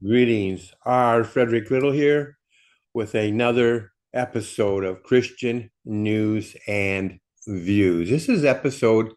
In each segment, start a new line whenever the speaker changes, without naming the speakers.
Greetings. R. Frederick Little here with another episode of Christian News and Views. This is episode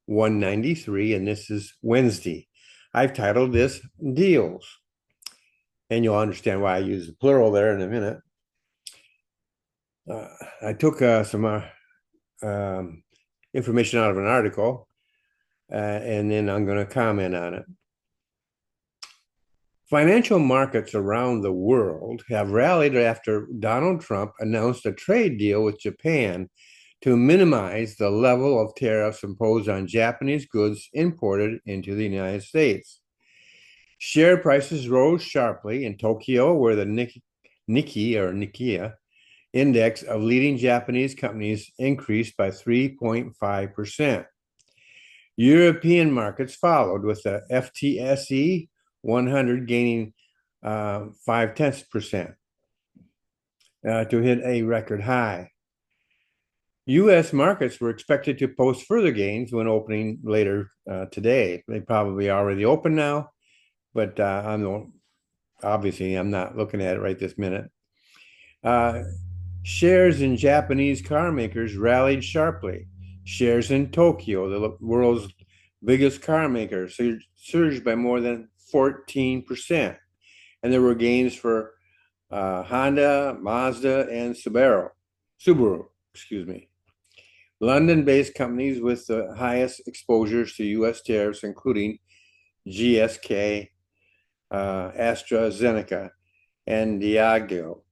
193, and this is Wednesday. I've titled this Deals, and you'll understand why I use the plural there in a minute. I took some um, information out of an article, and then I'm going to comment on it. Financial markets around the world have rallied after Donald Trump announced a trade deal with Japan to minimize the level of tariffs imposed on Japanese goods imported into the United States. Share prices rose sharply in Tokyo, where the Nikkei index of leading Japanese companies increased by 3.5%. European markets followed, with the FTSE 100 gaining 0.5% to hit a record high. U.S. markets were expected to post further gains when opening later today. They probably already open now, but obviously I'm not looking at it right this minute. Shares in Japanese car makers rallied sharply. Shares in Tokyo, the world's biggest car maker, surged by more than 14%. And there were gains for Honda, Mazda, and Subaru, excuse me. London-based companies with the highest exposures to U.S. tariffs, including GSK, AstraZeneca, and Diageo,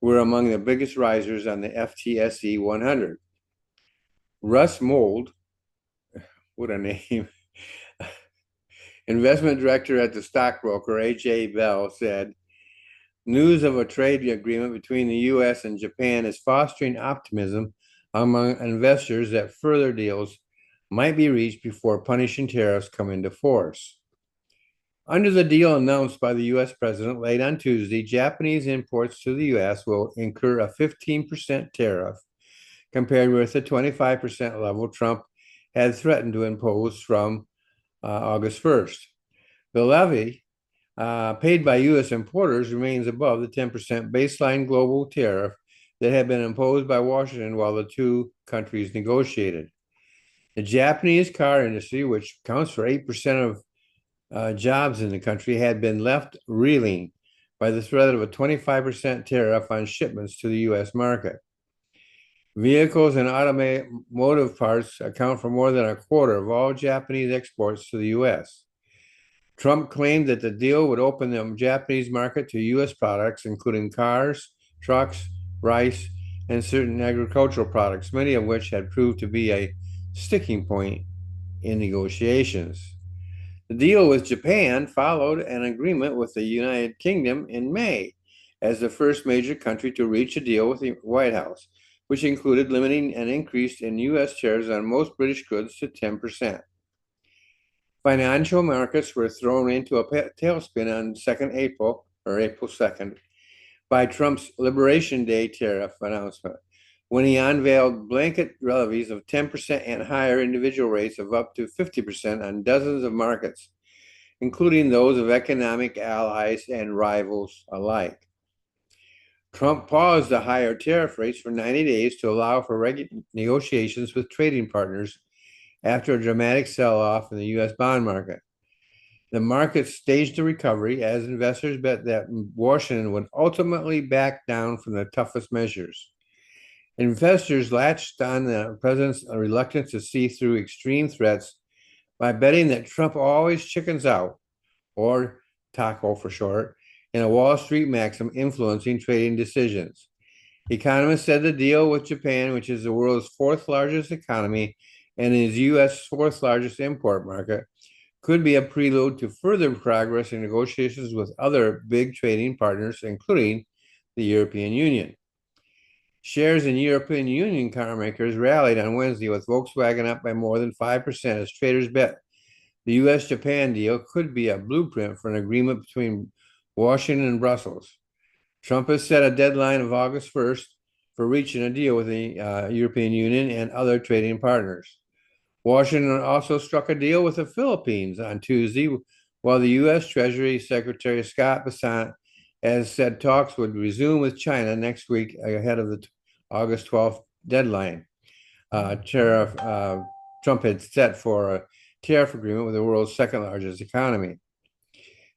were among the biggest risers on the FTSE 100. Russ Mold, what a name, investment director at the stockbroker AJ Bell, said, "News of a trade agreement between the U.S. and Japan is fostering optimism among investors that further deals might be reached before punishing tariffs come into force." Under the deal announced by the U.S. president late on Tuesday, Japanese imports to the U.S. will incur a 15% tariff compared with the 25% level Trump had threatened to impose from August 1st. The levy paid by U.S. importers remains above the 10% baseline global tariff that had been imposed by Washington while the two countries negotiated. The Japanese car industry, which accounts for 8% of jobs in the country, had been left reeling by the threat of a 25% tariff on shipments to the U.S. market. Vehicles and automotive parts account for more than a quarter of all Japanese exports to the U.S. Trump claimed that the deal would open the Japanese market to U.S. products, including cars, trucks, rice, and certain agricultural products, many of which had proved to be a sticking point in negotiations. The deal with Japan followed an agreement with the United Kingdom in May as the first major country to reach a deal with the White House, which included limiting an increase in U.S. tariffs on most British goods to 10%. Financial markets were thrown into a tailspin on April 2nd, by Trump's Liberation Day tariff announcement, when he unveiled blanket levies of 10% and higher individual rates of up to 50% on dozens of markets, including those of economic allies and rivals alike. Trump paused the higher tariff rates for 90 days to allow for negotiations with trading partners after a dramatic sell-off in the U.S. bond market. The market staged a recovery as investors bet that Washington would ultimately back down from the toughest measures. Investors latched on the president's reluctance to see through extreme threats by betting that Trump always chickens out, or taco for short, in a Wall Street maxim influencing trading decisions. Economists said the deal with Japan, which is the world's fourth largest economy and is U.S. fourth largest import market, could be a prelude to further progress in negotiations with other big trading partners, including the European Union. Shares in European Union car makers rallied on Wednesday, with Volkswagen up by more than 5% as traders bet the U.S.-Japan deal could be a blueprint for an agreement between Washington and Brussels. Trump has set a deadline of August 1st for reaching a deal with the European Union and other trading partners. Washington also struck a deal with the Philippines on Tuesday, while the U.S. Treasury Secretary Scott Bessent has said talks would resume with China next week ahead of the August 12th deadline. Tariff Trump had set for a tariff agreement with the world's second largest economy.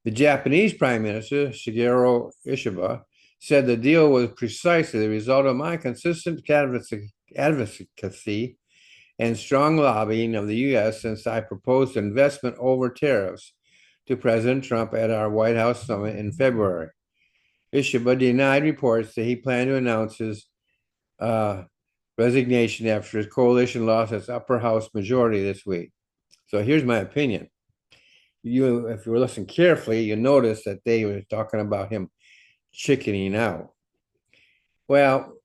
The Japanese Prime Minister, Shigeru Ishiba, said the deal was precisely the result of my consistent advocacy and strong lobbying of the U.S. since I proposed investment over tariffs to President Trump at our White House summit in February. Ishiba denied reports that he planned to announce his resignation after his coalition lost its upper house majority this week. So here's my opinion. If you listen carefully, you notice that they were talking about him chickening out. Well,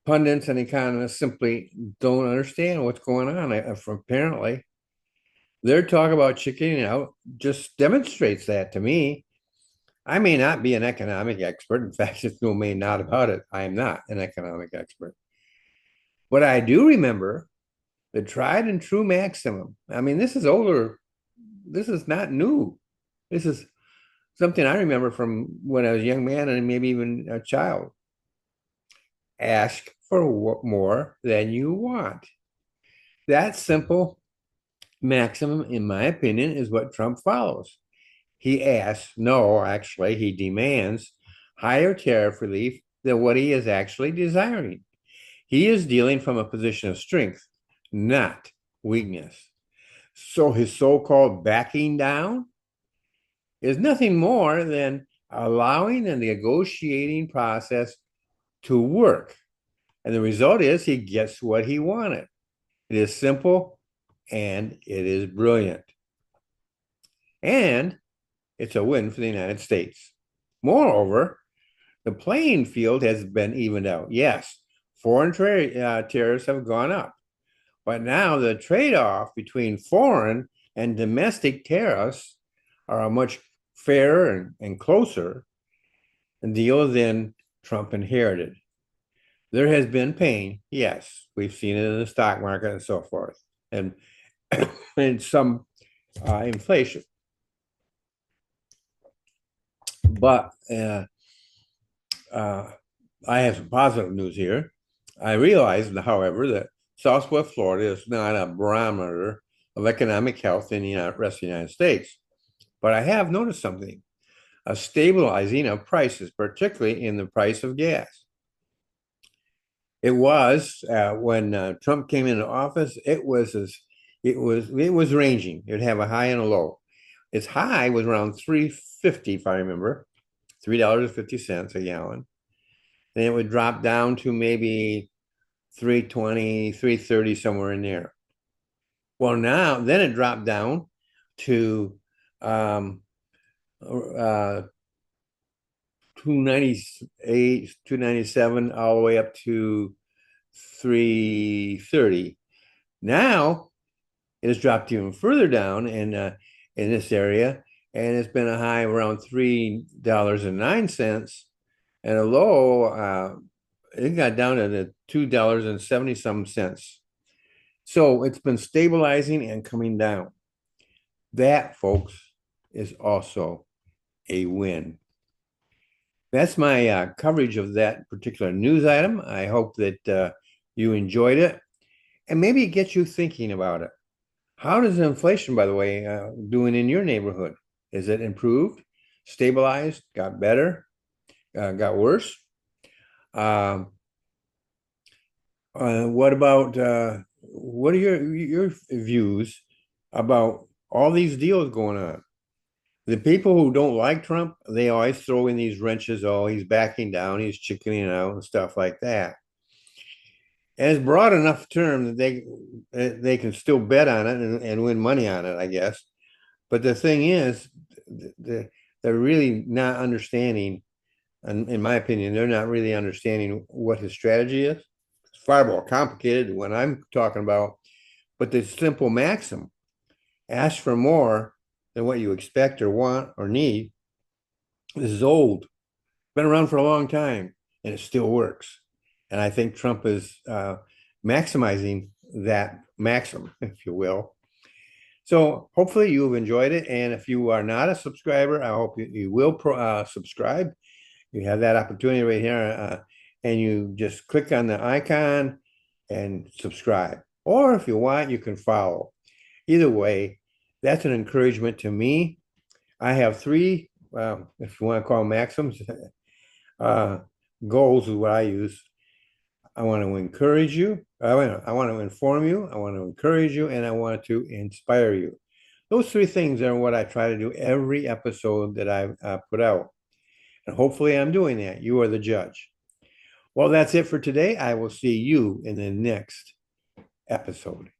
pundits and economists simply don't understand what's going on. Apparently, their talk about chickening out just demonstrates that to me. I may not be an economic expert. In fact, there's no may not about it. I am not an economic expert. But I do remember the tried and true maximum. I mean, this is older. This is not new. This is something I remember from when I was a young man and maybe even a child. Ask for more than you want. That simple maximum, in my opinion, is what Trump follows. He asks, no, actually, he demands higher tariff relief than what he is actually desiring. He is dealing from a position of strength, not weakness. So his so-called backing down is nothing more than allowing the negotiating process to work. And the result is he gets what he wanted. It is simple and it is brilliant. And it's a win for the United States. Moreover, the playing field has been evened out. Yes, foreign tariffs have gone up. But now the trade-off between foreign and domestic tariffs are a much fairer and closer deal than Trump inherited. There has been pain, yes. We've seen it in the stock market and so forth, and some inflation. But I have some positive news here. I realize, however, that Southwest Florida is not a barometer of economic health in the rest of the United States. But I have noticed something, a stabilizing of prices, particularly in the price of gas. It was when Trump came into office, it was ranging. It would have a high and a low. Its high was around $3.50, if I remember, $3.50 a gallon. Then it would drop down to maybe $3.20, $3.30, somewhere in there. Well, now, then it dropped down to $2.98, $2.97, all the way up to $3.30. Now it has dropped even further down in this area, and it's been a high around $3.09 and a low. It got down to the $2.70 some cents. So it's been stabilizing and coming down. That, folks, is also a win. That's my coverage of that particular news item. I hope that you enjoyed it, and maybe it gets you thinking about it. How does inflation, by the way, doing in your neighborhood? Is it improved, stabilized, got better, got worse? What about what are your views about all these deals going on? The people who don't like Trump, they always throw in these wrenches. Oh, he's backing down, he's chickening out, and stuff like that. And it's broad enough term that they can still bet on it and win money on it, I guess. But the thing is, they're really not understanding, and in my opinion, they're not really understanding what his strategy is. It's far more complicated than what I'm talking about. But the simple maxim, ask for more than what you expect or want or need. This is old, been around for a long time, and it still works. And I think Trump is maximizing that maxim, if you will. So hopefully you've enjoyed it. And if you are not a subscriber, I hope you will subscribe. You have that opportunity right here. And you just click on the icon and subscribe. Or if you want, you can follow. Either way, that's an encouragement to me. I have three, if you want to call them maxims, uh, goals is what I use. I want to encourage you. I want to inform you. I want to encourage you, and I want to inspire you. Those three things are what I try to do every episode that I put out. And hopefully I'm doing that. You are the judge. Well, that's it for today. I will see you in the next episode.